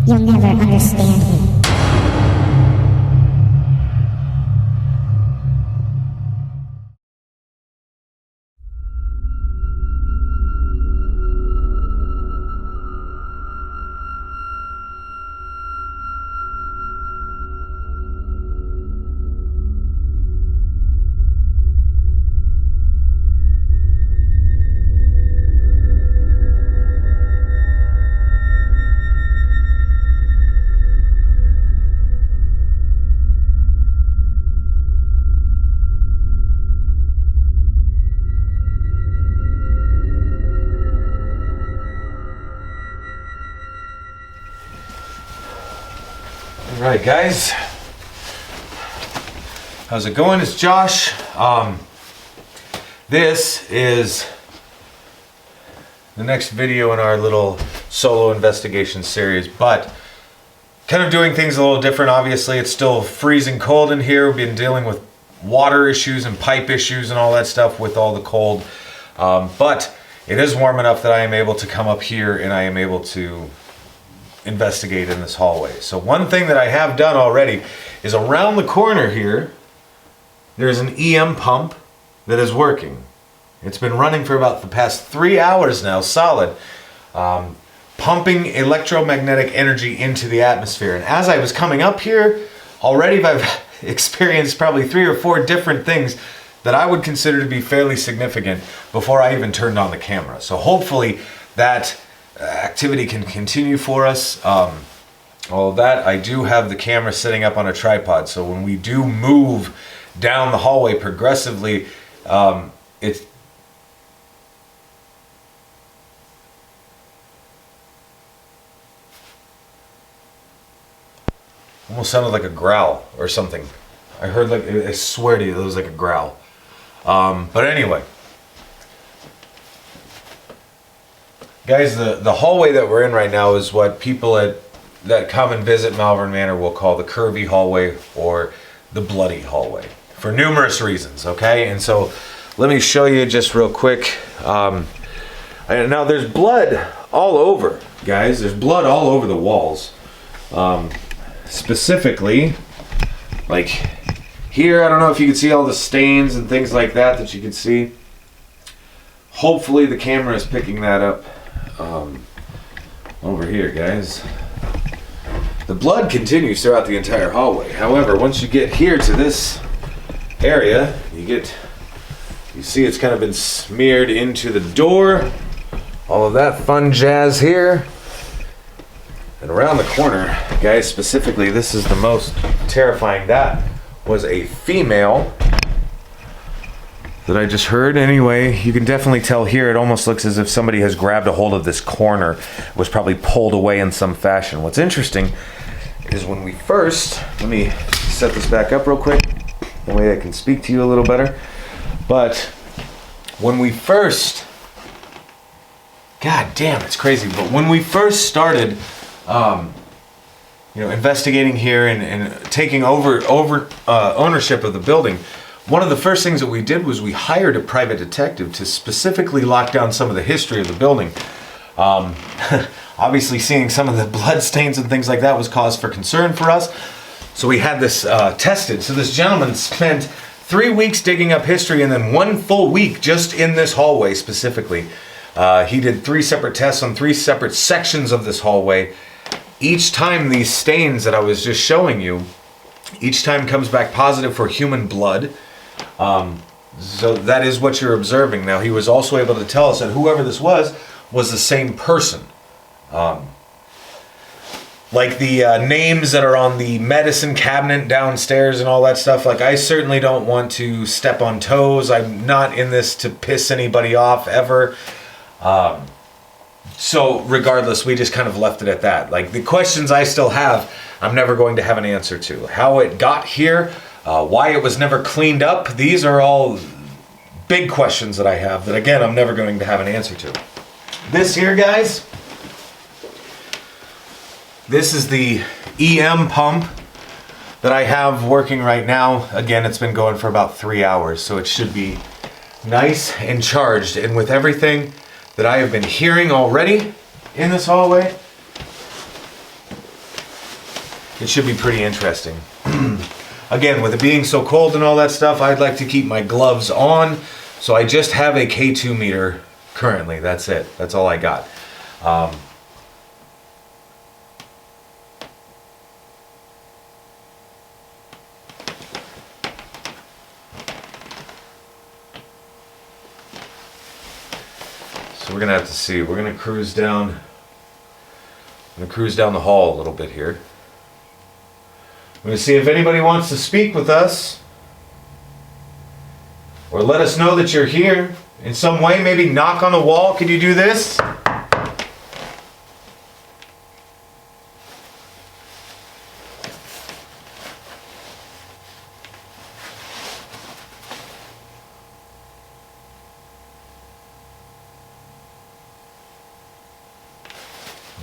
You'll never understand me. Alright guys, how's it going? It's Josh. This is the next video in our little solo investigation series, but kind of doing things a little different. Obviously it's still freezing cold in here. We've been dealing with water issues and pipe issues and all that stuff with all the cold, but it is warm enough that I am able to come up here and I am able to investigate in this hallway. So one thing that I have done already is around the corner here, there's an EM pump that is working. It's been running for about the past 3 hours now, solid, pumping electromagnetic energy into the atmosphere. And as I was coming up here, already I've experienced probably 3 or 4 different things that I would consider to be fairly significant before I even turned on the camera. So hopefully that activity can continue for us. All of that, I do have the camera sitting up on a tripod, so when we do move down the hallway progressively, it's almost sounded like a growl or something. I heard, like, I swear to you, it was like a growl. But anyway, guys, the hallway that we're in right now is what people that come and visit Malvern Manor will call the curvy hallway or the bloody hallway for numerous reasons, okay? And so let me show you just real quick. Now there's blood all over, guys. There's blood all over the walls. Specifically, like here, I don't know if you can see all the stains and things like that you can see. Hopefully the camera is picking that up. Over here, guys, the blood continues throughout the entire hallway. However, once you get here to this area, you see it's kind of been smeared into the door, all of that fun jazz here. And around the corner, guys, specifically, this is the most terrifying. That was a female that I just heard. Anyway, you can definitely tell here, it almost looks as if somebody has grabbed a hold of this corner, was probably pulled away in some fashion. What's interesting is when we first, let me set this back up real quick, that way I can speak to you a little better. But when we first, god damn, it's crazy, but when we first started investigating here and taking over ownership of the building, one of the first things that we did was we hired a private detective to specifically lock down some of the history of the building. Obviously seeing some of the blood stains and things like that was cause for concern for us. So we had this tested. So this gentleman spent 3 weeks digging up history and then 1 full week just in this hallway specifically. He did 3 separate tests on 3 separate sections of this hallway. Each time these stains that I was just showing you, each time comes back positive for human blood. So that is what you're observing. Now, he was also able to tell us that whoever this was the same person. Like the names that are on the medicine cabinet downstairs and all that stuff, like, I certainly don't want to step on toes. I'm not in this to piss anybody off ever. So regardless, we just kind of left it at that. Like, the questions I still have, I'm never going to have an answer to. How it got here, why it was never cleaned up, these are all big questions that I have that, again, I'm never going to have an answer to. This here, guys, this is the EM pump that I have working right now. Again, it's been going for about 3 hours, so it should be nice and charged. And with everything that I have been hearing already in this hallway, it should be pretty interesting. Again, with it being so cold and all that stuff, I'd like to keep my gloves on. So I just have a K2 meter currently. That's it. That's all I got. So we're gonna have to see. We're gonna cruise down. I'm gonna cruise down the hall a little bit here. I'm gonna see if anybody wants to speak with us, or let us know that you're here in some way. Maybe knock on the wall. Can you do this? All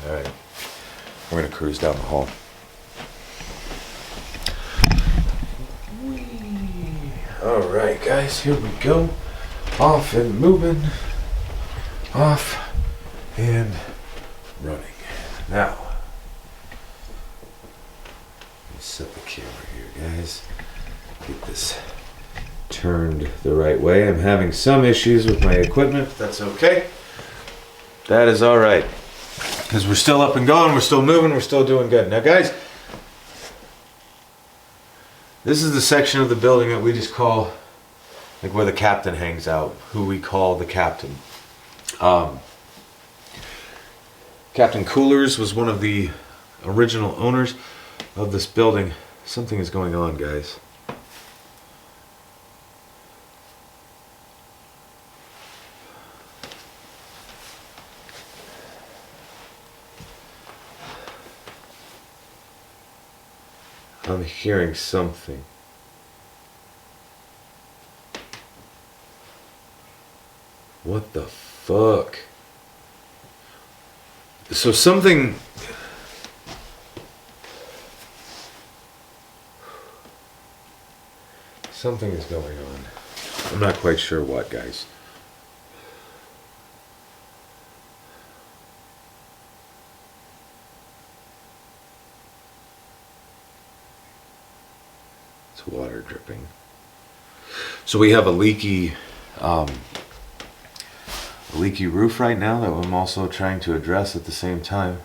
right. We're gonna cruise down the hall. All right, guys, here we go. Off and moving. Off and running. Now, let me set the camera here, guys. Get this turned the right way. I'm having some issues with my equipment, but that's okay. That is all right. Because we're still up and going, we're still moving, we're still doing good. Now, guys, this is the section of the building that we just call, like, where the captain hangs out, who we call the captain. Captain Coolers was one of the original owners of this building. Something is going on, guys. I'm hearing something. What the fuck? So something... Something is going on. I'm not quite sure what, guys. It's water dripping. So we have a leaky roof right now that I'm also trying to address at the same time.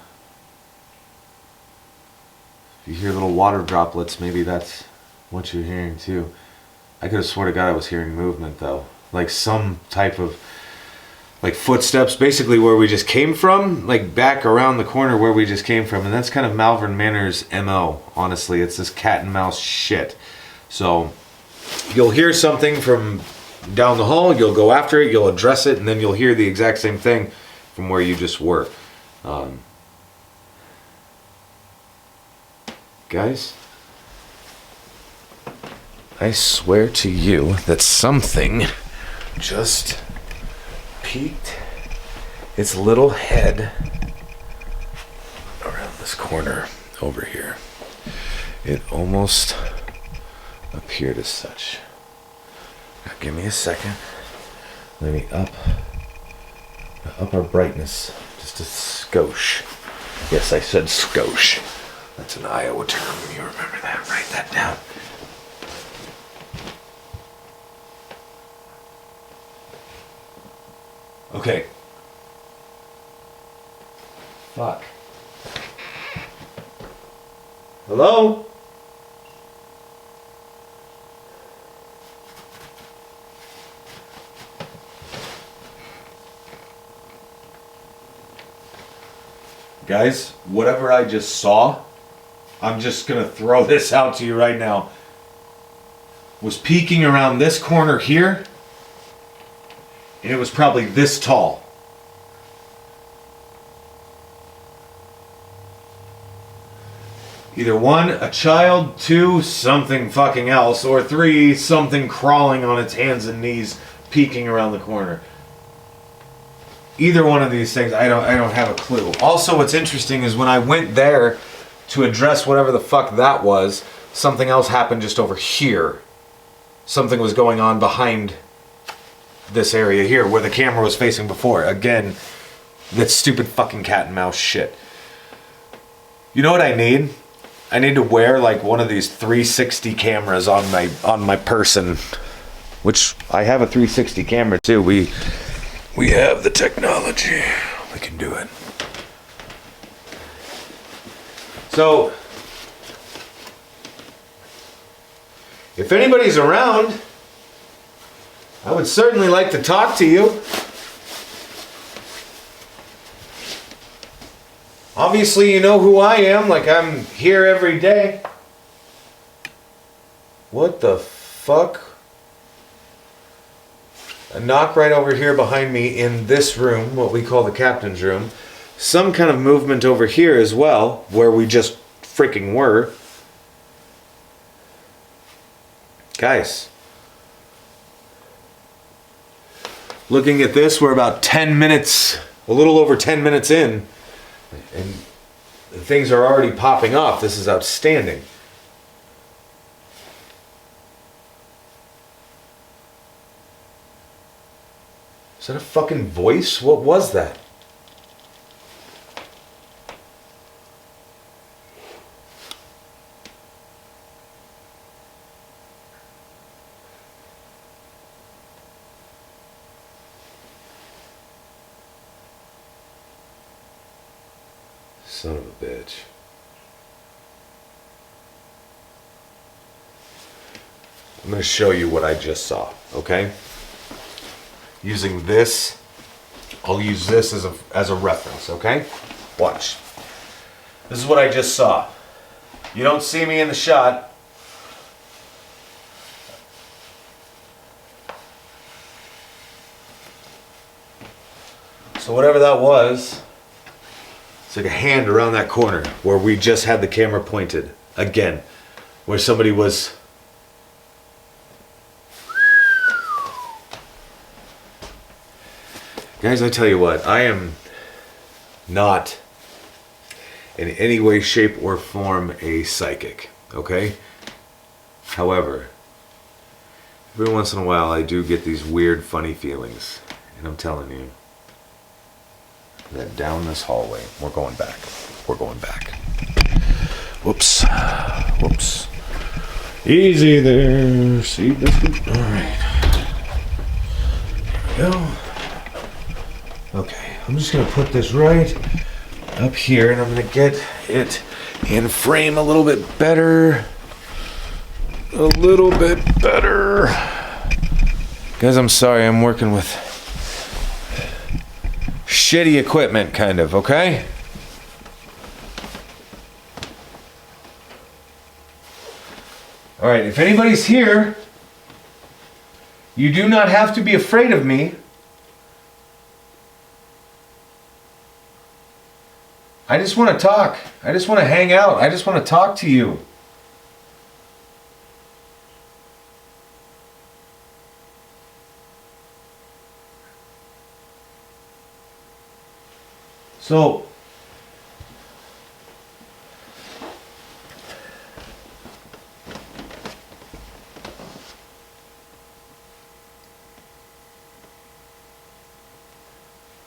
If you hear little water droplets, maybe that's what you're hearing too. I could have swore to God I was hearing movement though. Like some type of, like, footsteps, basically where we just came from, like back around the corner where we just came from. And that's kind of Malvern Manor's MO, honestly. It's this cat and mouse shit. So you'll hear something from down the hall, you'll go after it, you'll address it, and then you'll hear the exact same thing from where you just were. Guys, I swear to you that something just peeked its little head around this corner over here. It almost appeared as such. Now give me a second. Let me up our brightness just a skosh. Yes, I said skosh. That's an Iowa term. You remember that? Write that down. Okay. Fuck. Hello? Guys, whatever I just saw, I'm just gonna throw this out to you right now, was peeking around this corner here, and it was probably this tall. Either one, a child, two, something fucking else, or three, something crawling on its hands and knees, peeking around the corner. Either one of these things, I don't have a clue. Also, what's interesting is when I went there to address whatever the fuck that was, something else happened just over here. Something was going on behind this area here where the camera was facing before. Again, that stupid fucking cat and mouse shit. You know what I need? I need to wear like one of these 360 cameras on my person, which I have a 360 camera too. We have the technology. We can do it. So, if anybody's around, I would certainly like to talk to you. Obviously, you know who I am, like I'm here every day. What the fuck? A knock right over here behind me in this room, what we call the captain's room. Some kind of movement over here as well, where we just freaking were. Guys. Looking at this, we're about 10 minutes, a little over 10 minutes in. And things are already popping off. This is outstanding. Is that a fucking voice? What was that? Son of a bitch. I'm going to show you what I just saw, okay? Using this, I'll use this as a reference, okay? Watch. This is what I just saw. You don't see me in the shot. So whatever that was, it's like a hand around that corner where we just had the camera pointed. Again, where somebody was... Guys, I tell you what, I am not in any way, shape, or form a psychic, okay? However, every once in a while I do get these weird, funny feelings. And I'm telling you, that down this hallway, we're going back. We're going back. Whoops. Whoops. Easy there. See, this good. All right. Here we go. Okay, I'm just gonna put this right up here, and I'm gonna get it in frame a little bit better. A little bit better. Guys, I'm sorry, I'm working with shitty equipment, kind of, okay? Alright, if anybody's here, you do not have to be afraid of me. I just want to talk. I just want to hang out. I just want to talk to you. So,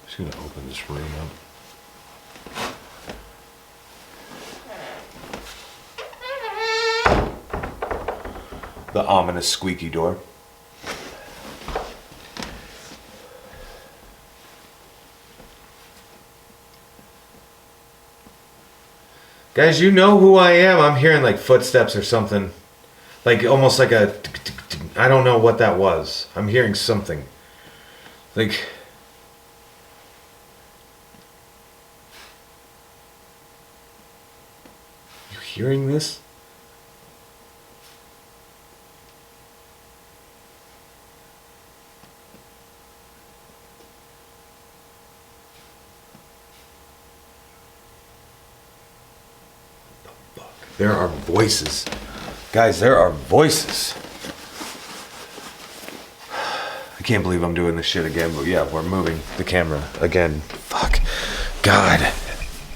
I'm just going to open this room up. The ominous squeaky door. Guys, you know who I am. I'm hearing like footsteps or something. Like almost like a... I don't know what that was. I'm hearing something. Like... You hearing this? There are voices. Guys, there are voices. I can't believe I'm doing this shit again, but yeah, we're moving the camera again. Fuck. God.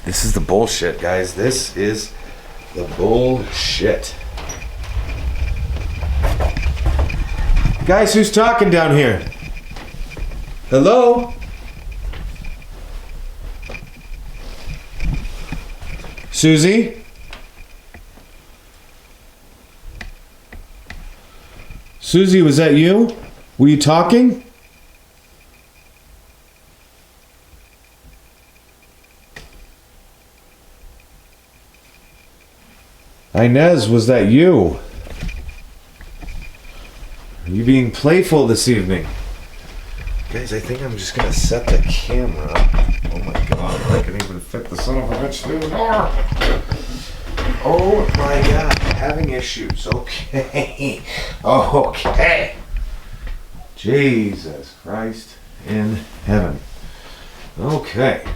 This is the bullshit, guys. This is the bullshit. Guys, who's talking down here? Hello? Susie? Susie, was that you? Were you talking? Inez, was that you? Are you being playful this evening? Guys, I think I'm just gonna set the camera up. Oh my god, I can even fit the son of a bitch through the door. Oh my god, having issues. Okay. Okay. Jesus Christ in heaven. Okay.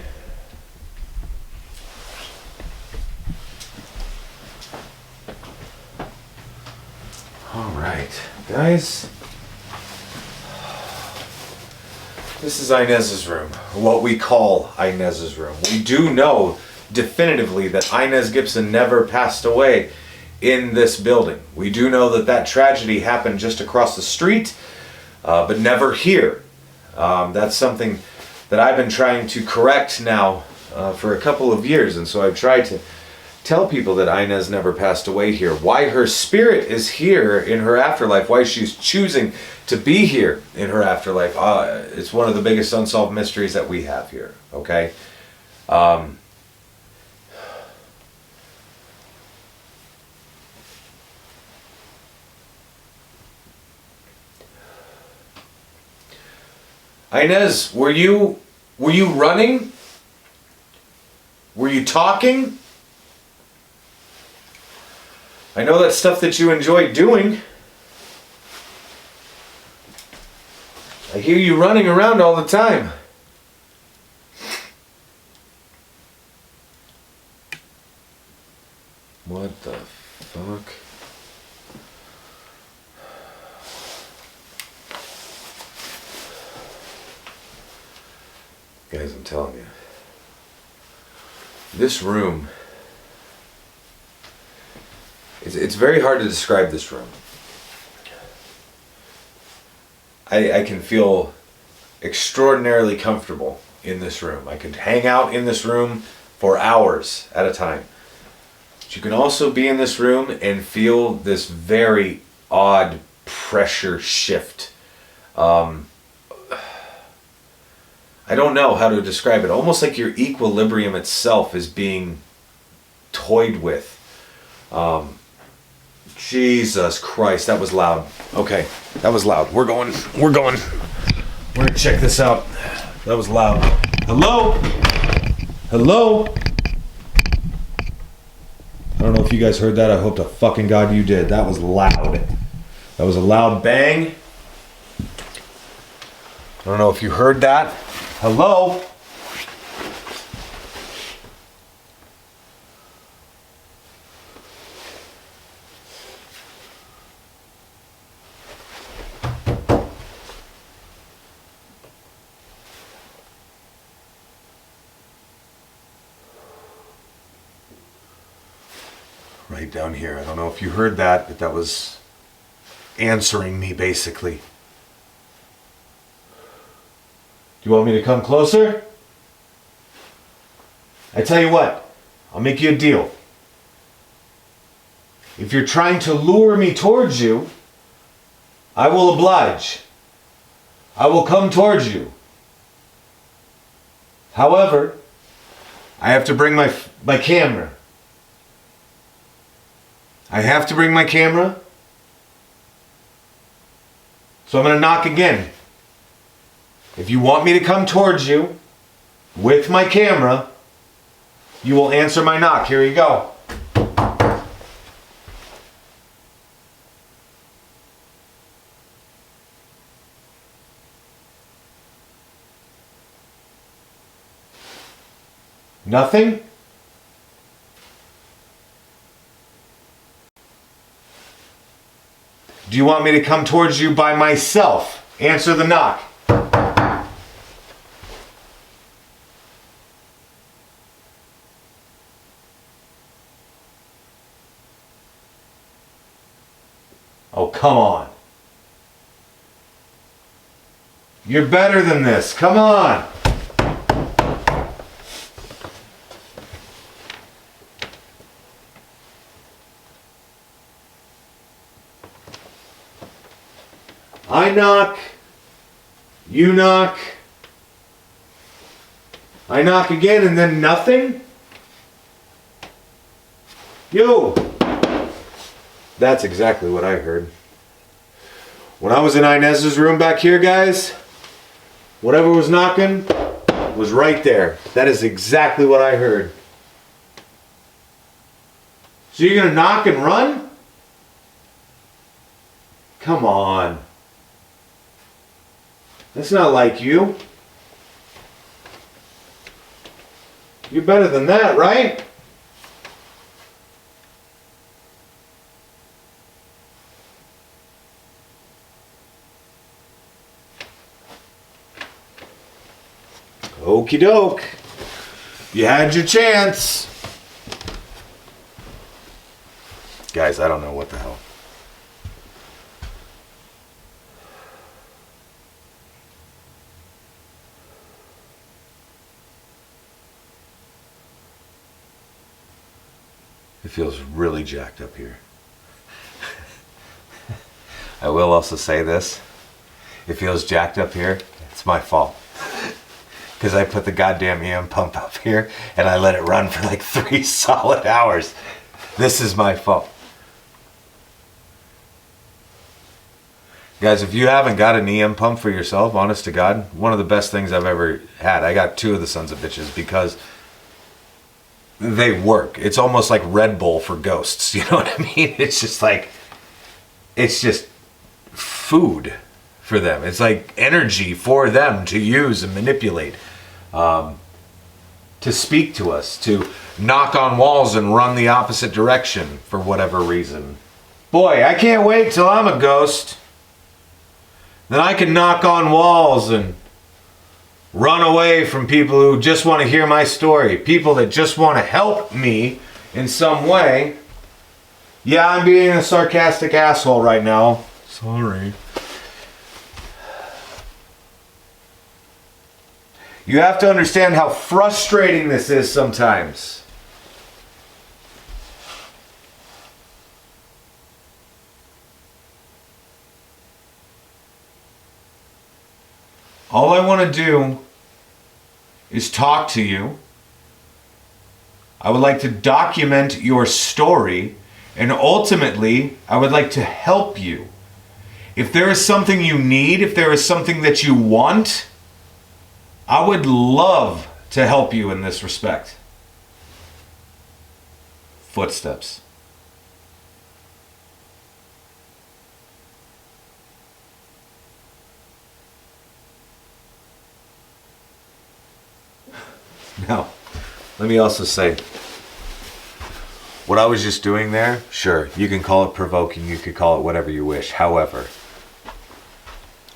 All right, guys. This is Inez's room, what we call Inez's room. We do know definitively that Inez Gibson never passed away in this building. We do know that that tragedy happened just across the street, but never here. That's something that I've been trying to correct now for a couple of years, and so I've tried to tell people that Inez never passed away here. Why her spirit is here in her afterlife, why she's choosing to be here in her afterlife. It's one of the biggest unsolved mysteries that we have here, okay? Inez, were you running? Were you talking? I know that's stuff that you enjoy doing. I hear you running around all the time. What the fuck? Guys, I'm telling you. This room, it's very hard to describe this room. I can feel extraordinarily comfortable in this room. I could hang out in this room for hours at a time. But you can also be in this room and feel this very odd pressure shift. I don't know how to describe it. Almost like your equilibrium itself is being toyed with. Jesus Christ, that was loud. Okay, that was loud. We're going. We're gonna check this out. That was loud. Hello? Hello? I don't know if you guys heard that. I hope to fucking God you did. That was loud. That was a loud bang. I don't know if you heard that. Hello? Right down here. I don't know if you heard that, but that was answering me basically. Do you want me to come closer? I tell you what, I'll make you a deal. If you're trying to lure me towards you, I will oblige. I will come towards you. However, I have to bring my camera. I have to bring my camera. So I'm going to knock again. If you want me to come towards you with my camera, you will answer my knock. Here you go. Nothing? Do you want me to come towards you by myself? Answer the knock. Oh, come on. You're better than this. Come on. knock. You knock. I knock again and then nothing? Yo! That's exactly what I heard. When I was in Inez's room back here, guys, whatever was knocking was right there. That is exactly what I heard. So you're gonna knock and run? Come on. That's not like you. You're better than that, right? Okie doke. You had your chance. Guys, I don't know what the hell. It feels really jacked up here. I will also say this. It feels jacked up here. It's my fault. Because I put the goddamn EM pump up here and I let it run for like 3 solid hours. This is my fault. Guys, if you haven't got an EM pump for yourself, honest to God, one of the best things I've ever had. I got 2 of the sons of bitches because they work. It's almost like Red Bull for ghosts. You know what I mean? It's just like, it's just food for them. It's like energy for them to use and manipulate. To speak to us, to knock on walls and run the opposite direction for whatever reason. Boy, I can't wait till I'm a ghost. Then I can knock on walls and run away from people who just want to hear my story. People that just want to help me in some way. Yeah, I'm being a sarcastic asshole right now. Sorry. You have to understand how frustrating this is sometimes. All I want to do is talk to you. I would like to document your story, and ultimately, I would like to help you. If there is something you need, if there is something that you want, I would love to help you in this respect. Footsteps. Now, let me also say, what I was just doing there, sure, you can call it provoking, you could call it whatever you wish. However,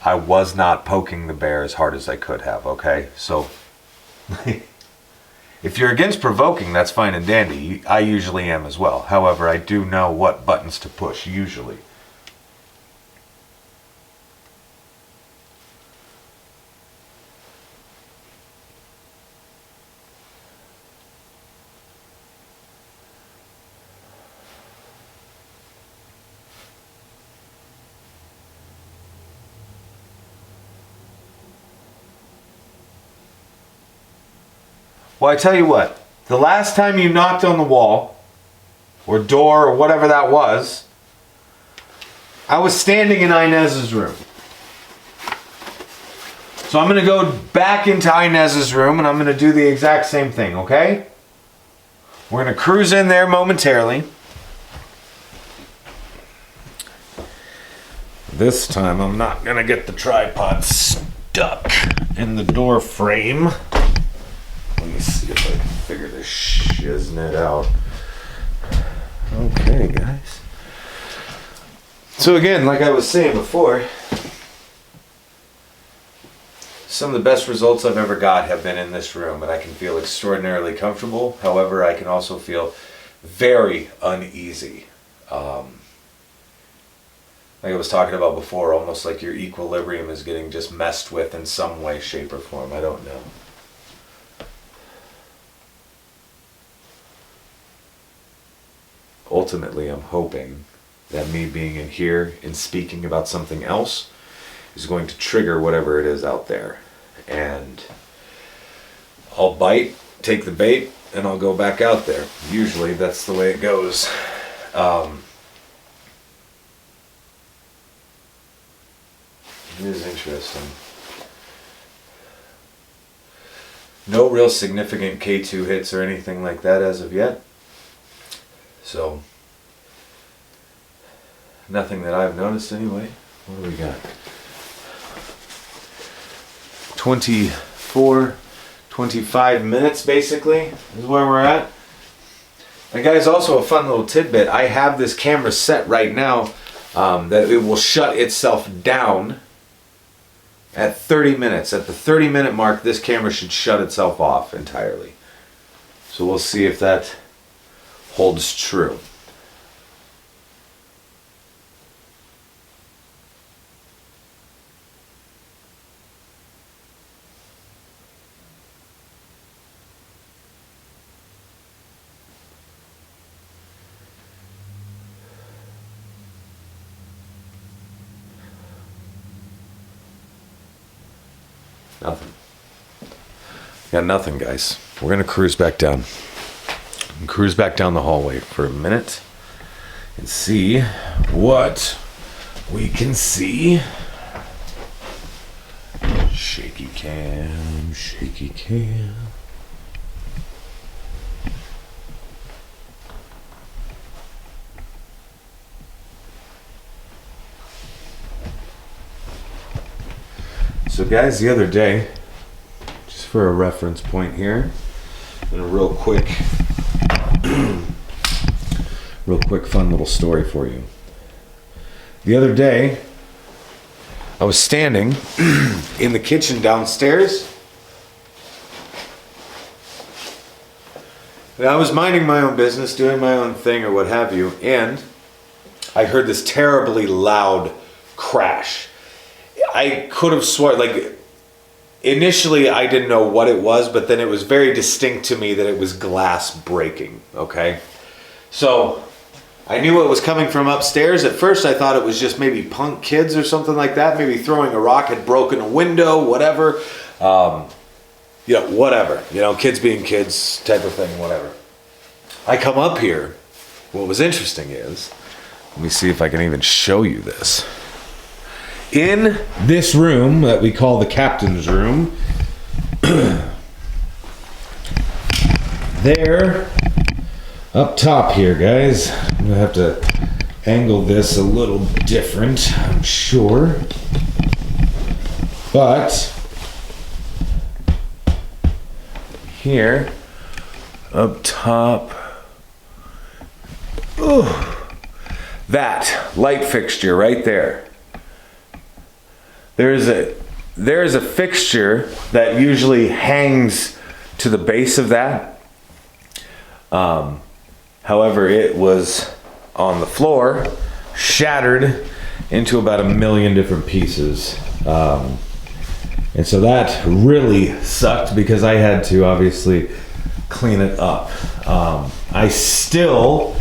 I was not poking the bear as hard as I could have, okay? So, if you're against provoking, that's fine and dandy. I usually am as well. However, I do know what buttons to push, usually. Well, I tell you what, the last time you knocked on the wall, or door, or whatever that was, I was standing in Inez's room. So I'm going to go back into Inez's room and I'm going to do the exact same thing, okay? We're going to cruise in there momentarily. This time I'm not going to get the tripod stuck in the door frame. Let me see if I can figure this shiznit out. Okay, guys. So again, like I was saying before, some of the best results I've ever got have been in this room, and I can feel extraordinarily comfortable. However, I can also feel very uneasy. Like I was talking about before, almost like your equilibrium is getting just messed with in some way, shape, or form. I don't know. Ultimately, I'm hoping that me being in here and speaking about something else is going to trigger whatever it is out there. And I'll bite, take the bait, and I'll go back out there. Usually that's the way it goes. It is interesting. No real significant K2 hits or anything like that as of yet. So, nothing that I've noticed anyway. What do we got? 24, 25 minutes basically is where we're at. And guys, also a fun little tidbit. I have this camera set right now that it will shut itself down at 30 minutes. At the 30-minute mark, this camera should shut itself off entirely. So we'll see if that holds true. Nothing. Got nothing, guys. We're gonna cruise back down. Cruise back down the hallway for a minute and see what we can see. Shaky cam, shaky cam. So guys, the other day, just for a reference point here, and a real quick fun little story for you. The other day, I was standing in the kitchen downstairs, and I was minding my own business, doing my own thing or what have you, and I heard this terribly loud crash. I could have sworn, like, initially I didn't know what it was, but then it was very distinct to me that it was glass breaking, okay? So, I knew it was coming from upstairs. At first I thought it was just maybe punk kids or something like that, maybe throwing a rock, had broken a window, whatever. Whatever, kids being kids type of thing, whatever. I come up here. What was interesting is, let me see if I can even show you this. In this room that we call the captain's room, there, up top here, guys, I'm gonna have to angle this a little different, I'm sure. But here, up top, that light fixture right there. There's a fixture that usually hangs to the base of that. However, it was on the floor, shattered into about 1 million different pieces. And so that really sucked because I had to obviously clean it up. I still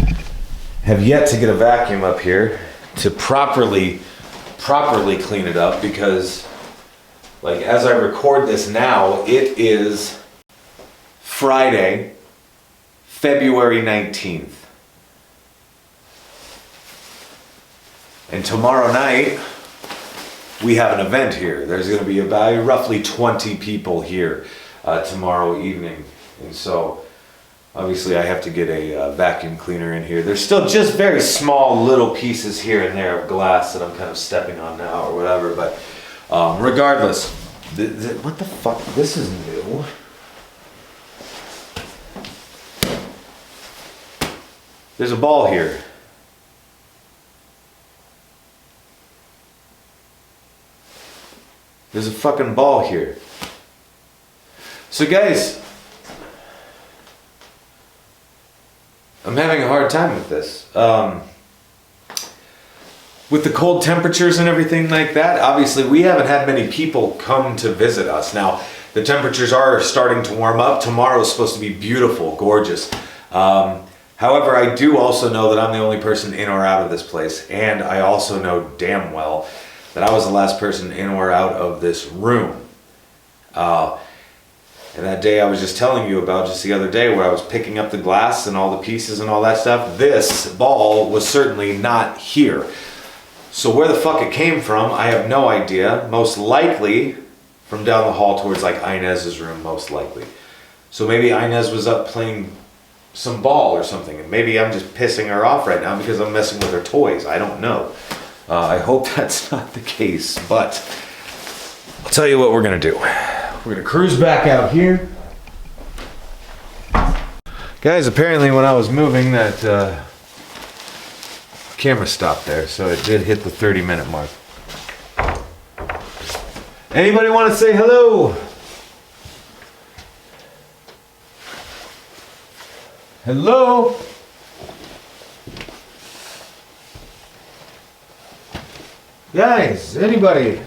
have yet to get a vacuum up here to properly clean it up because, like, as I record this now, it is Friday, February 19th. And tomorrow night, we have an event here. There's going to be about roughly 20 people here tomorrow evening. And so, obviously, I have to get a vacuum cleaner in here. There's still just very small little pieces here and there of glass that I'm kind of stepping on now or whatever. But regardless, what the fuck? This is new. There's a ball here. There's a fucking ball here. So guys, I'm having a hard time with this. With the cold temperatures and everything like that, obviously we haven't had many people come to visit us. Now, the temperatures are starting to warm up. Tomorrow's supposed to be beautiful, gorgeous. However, I do also know that I'm the only person in or out of this place, and I also know damn well that I was the last person in or out of this room. And that day I was just telling you about just the other day where I was picking up the glass and all the pieces and all that stuff. This ball was certainly not here. So where the fuck it came from, I have no idea. Most likely from down the hall towards like Inez's room, most likely. So maybe Inez was up playing some ball or something. And maybe I'm just pissing her off right now because I'm messing with her toys. I don't know. I hope that's not the case, but I'll tell you what we're gonna do. We're gonna cruise back out here. Guys, apparently when I was moving that camera stopped there, so it did hit the 30-minute mark. Anybody want to say hello? Hello? Guys, anybody?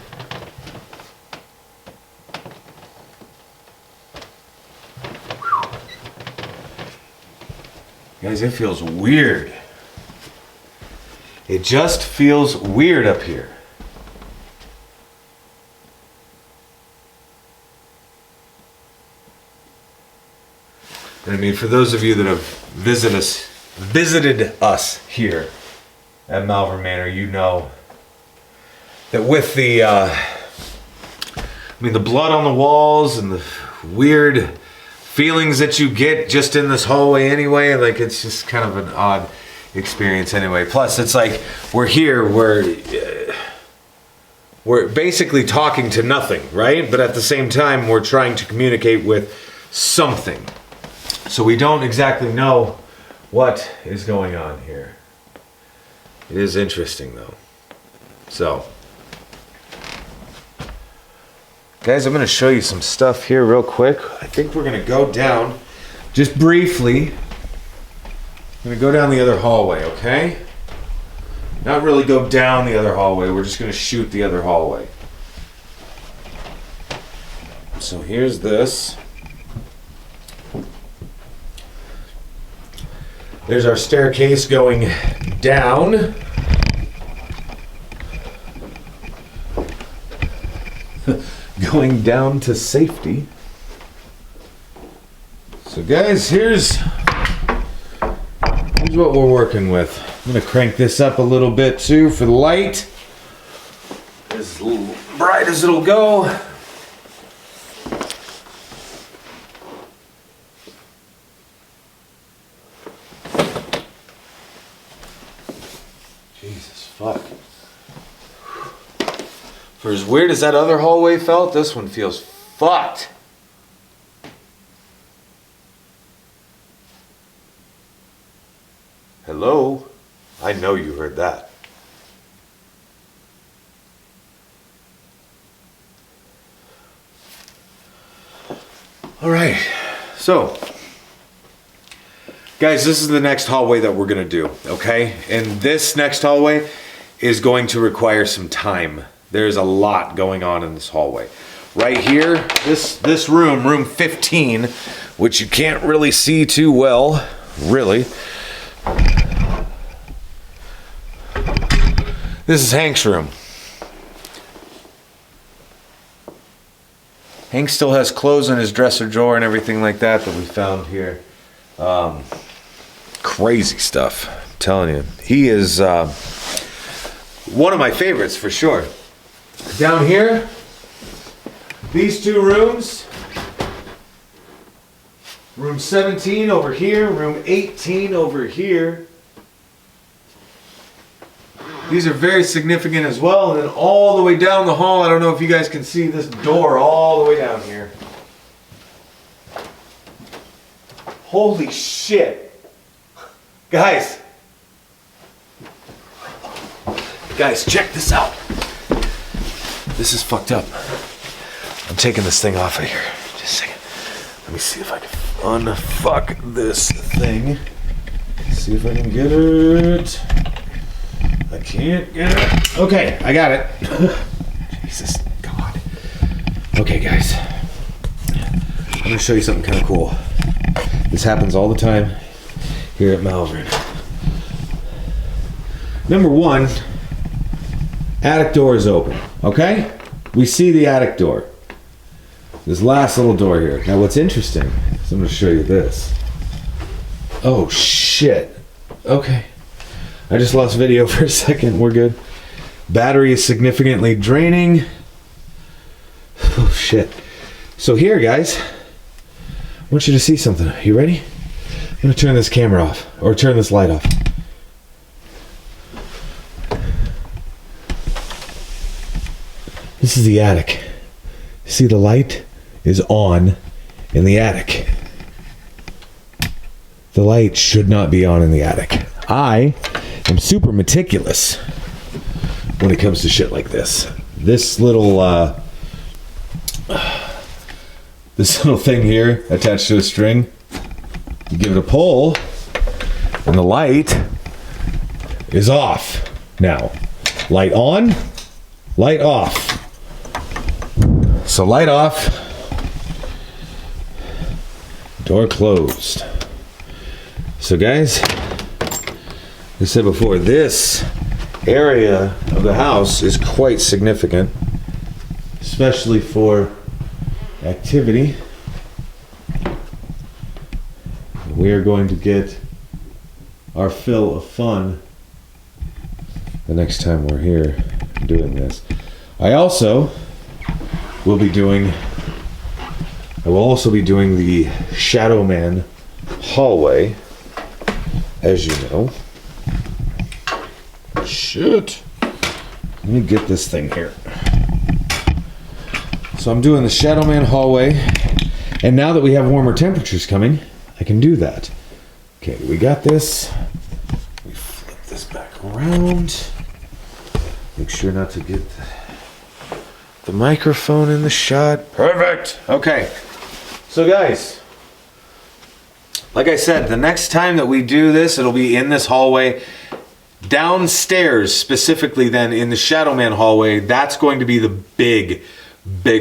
Guys, it feels weird. It just feels weird up here. And I mean, for those of you that have visited us here at Malvern Manor, you know that with the, the blood on the walls and the weird feelings that you get just in this hallway anyway, like it's just kind of an odd experience anyway. Plus it's like we're here, we're basically talking to nothing, right? But at the same time we're trying to communicate with something. So we don't exactly know what is going on here. It is interesting though. So guys, I'm going to show you some stuff here real quick. I think we're going to go down, just briefly. I'm going to go down the other hallway, okay? Not really go down the other hallway. We're just going to shoot the other hallway. So here's this. There's our staircase going down. Going down to safety. So guys, here's what we're working with. I'm gonna crank this up a little bit too for the light. As bright as it'll go. Jesus fuck. For as weird as that other hallway felt, this one feels fucked. Hello? I know you heard that. All right, so guys, this is the next hallway that we're gonna do, okay? And this next hallway is going to require some time. There's a lot going on in this hallway. Right here, this room, room 15, which you can't really see too well, really. This is Hank's room. Hank still has clothes in his dresser drawer and everything like that we found here. Crazy stuff, I'm telling you. He is one of my favorites for sure. Down here, these two rooms, room 17 over here, room 18 over here. These are very significant as well. And then all the way down the hall, I don't know if you guys can see this door all the way down here. Holy shit. Guys, check this out. This is fucked up. I'm taking this thing off of here. Just a second. Let me see if I can unfuck this thing. See if I can get it. I can't get it. Okay, I got it. Jesus God. Okay, guys. I'm gonna show you something kind of cool. This happens all the time here at Malvern. Number one, Attic door is open, okay? We see the attic door. This last little door here. Now what's interesting is I'm going to show you this. Oh shit. Okay. I just lost video for a second. We're good. Battery is significantly draining. Oh shit. So here, guys, I want you to see something. You ready? I'm going to turn this camera off, or turn this light off. This is the attic. See, the light is on in the attic. The light should not be on in the attic. I am super meticulous when it comes to shit like this. This little thing here attached to a string, you give it a pull and the light is off. Now, light on, light off. So light off, door closed. So guys, like I said before, this area of the house is quite significant, especially for activity. We are going to get our fill of fun the next time we're here doing this. I will also be doing the Shadow Man hallway, as you know. Shit. Let me get this thing here. So I'm doing the Shadow Man hallway, and now that we have warmer temperatures coming, I can do that. Okay, we got this. We flip this back around. Make sure not to get the microphone in the shot. Perfect. Okay. So guys, like I said, the next time that we do this, it'll be in this hallway. Downstairs, specifically then in the Shadow Man hallway, that's going to be the big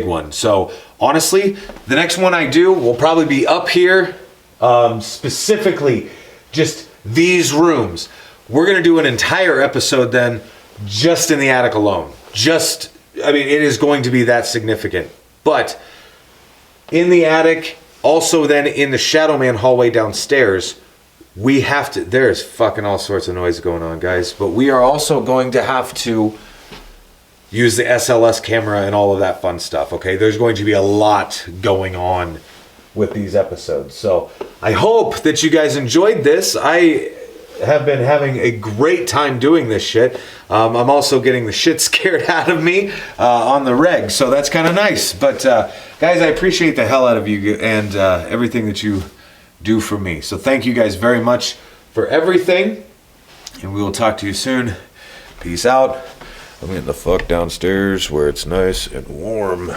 one. So honestly, the next one I do will probably be up here, specifically just these rooms. We're going to do an entire episode then just in the attic alone. It is going to be that significant. But in the attic, also then in the Shadow Man hallway downstairs, we have to, there's fucking all sorts of noise going on, guys, but we are also going to have to use the SLS camera and all of that fun stuff, okay? There's going to be a lot going on with these episodes. So I hope that you guys enjoyed this. I have been having a great time doing this shit. I'm also getting the shit scared out of me on the reg, so that's kind of nice. But guys, I appreciate the hell out of you and everything that you do for me. So thank you guys very much for everything, and we will talk to you soon. Peace out. I'm getting the fuck downstairs where it's nice and warm.